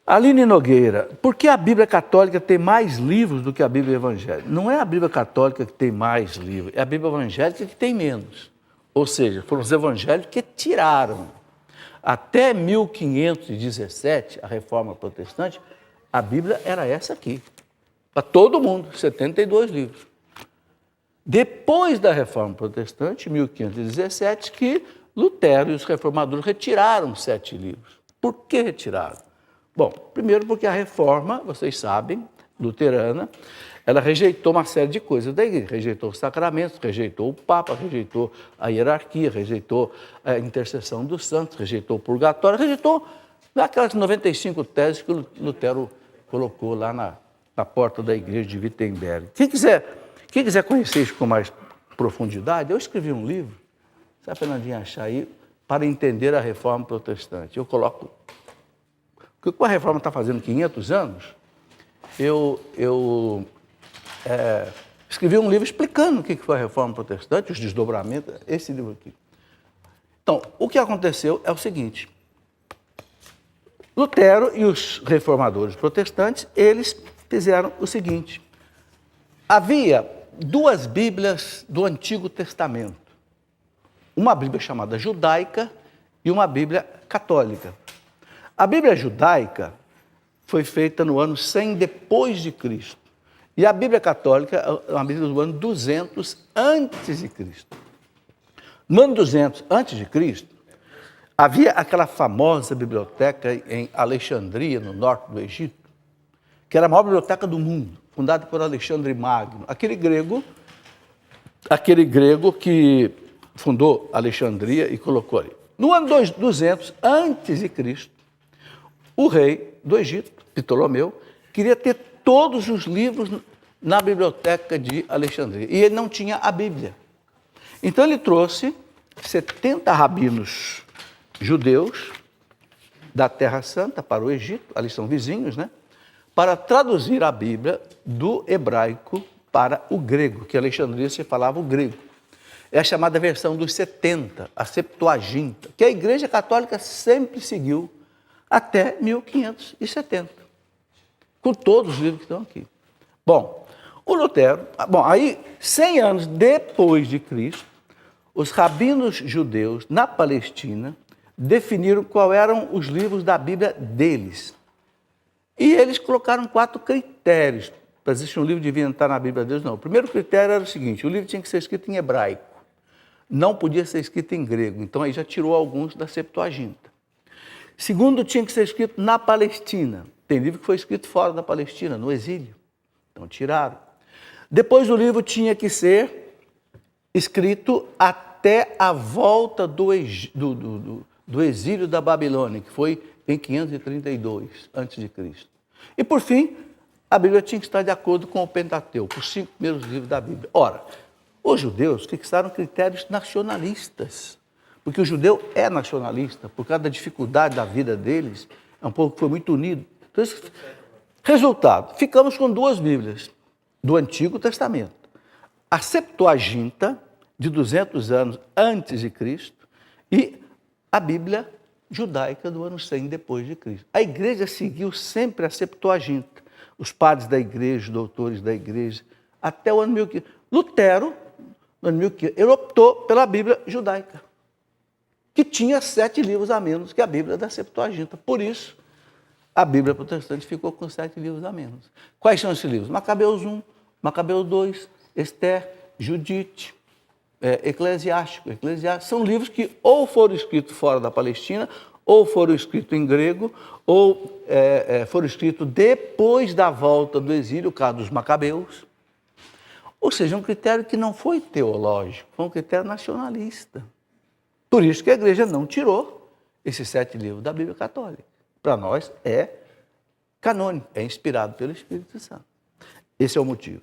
Aline Nogueira, por que a Bíblia Católica tem mais livros do que a Bíblia Evangélica? Não é a Bíblia Católica que tem mais livros, é a Bíblia Evangélica que tem menos. Ou seja, foram os evangélicos que tiraram. Até 1517, a Reforma Protestante, a Bíblia era essa aqui, para todo mundo, 72 livros. Depois da Reforma Protestante, 1517, que Lutero e os reformadores retiraram 7 livros. Por que retiraram? Bom, primeiro porque a Reforma, vocês sabem, luterana, ela rejeitou uma série de coisas da igreja, rejeitou os sacramentos, rejeitou o Papa, rejeitou a hierarquia, rejeitou a intercessão dos santos, rejeitou o purgatório, rejeitou aquelas 95 teses que Lutero colocou lá na porta da igreja de Wittenberg. Quem quiser conhecer isso com mais profundidade, eu escrevi um livro, se a Fernandinha achar aí, para entender a Reforma Protestante. Eu coloco... Porque como a Reforma está fazendo 500 anos, eu escrevi um livro explicando o que foi a Reforma Protestante, os desdobramentos, esse livro aqui. Então, o que aconteceu é o seguinte, Lutero e os reformadores protestantes, eles fizeram o seguinte, havia 2 Bíblias do Antigo Testamento, uma Bíblia chamada judaica e uma Bíblia católica. A Bíblia judaica foi feita no ano 100 depois de Cristo. E a Bíblia católica é uma Bíblia do ano 200 antes de Cristo. No ano 200 antes de Cristo, havia aquela famosa biblioteca em Alexandria, no norte do Egito, que era a maior biblioteca do mundo, fundada por Alexandre Magno, aquele grego que fundou Alexandria e colocou ali. No ano 200 antes de Cristo, o rei do Egito, Ptolomeu, queria ter todos os livros na biblioteca de Alexandria. E ele não tinha a Bíblia. Então ele trouxe 70 rabinos judeus da Terra Santa para o Egito, ali são vizinhos, né? Para traduzir a Bíblia do hebraico para o grego, que em Alexandria se falava o grego. É a chamada versão dos 70, a Septuaginta, que a Igreja Católica sempre seguiu até 1570, com todos os livros que estão aqui. Bom, o Lutero, aí 100 anos depois de Cristo, os rabinos judeus na Palestina definiram quais eram os livros da Bíblia deles. E eles colocaram 4 critérios para existir um livro que devia estar na Bíblia deles, não. O primeiro critério era o seguinte, o livro tinha que ser escrito em hebraico, não podia ser escrito em grego, então aí já tirou alguns da Septuaginta. Segundo, tinha que ser escrito na Palestina. Tem livro que foi escrito fora da Palestina, no exílio. Então, tiraram. Depois, o livro tinha que ser escrito até a volta do exílio da Babilônia, que foi em 532 a.C. E, por fim, a Bíblia tinha que estar de acordo com o Pentateuco, os 5 primeiros livros da Bíblia. Ora, os judeus fixaram critérios nacionalistas. Porque o judeu é nacionalista, por causa da dificuldade da vida deles, é um povo que foi muito unido. Então, resultado, ficamos com 2 Bíblias do Antigo Testamento. A Septuaginta, de 200 anos antes de Cristo, e a Bíblia judaica do ano 100 depois de Cristo. A igreja seguiu sempre a Septuaginta. Os padres da igreja, os doutores da igreja, até o ano 1500. Lutero, no ano 1500, ele optou pela Bíblia judaica, que tinha 7 livros a menos que a Bíblia da Septuaginta. Por isso, a Bíblia protestante ficou com 7 livros a menos. Quais são esses livros? Macabeus 1, Macabeus 2, Esther, Judite, Eclesiástico. São livros que ou foram escritos fora da Palestina, ou foram escritos em grego, ou foram escritos depois da volta do exílio, o caso dos Macabeus. Ou seja, um critério que não foi teológico, foi um critério nacionalista. Por isso que a igreja não tirou esses 7 livros da Bíblia Católica. Para nós é canônico, é inspirado pelo Espírito Santo. Esse é o motivo.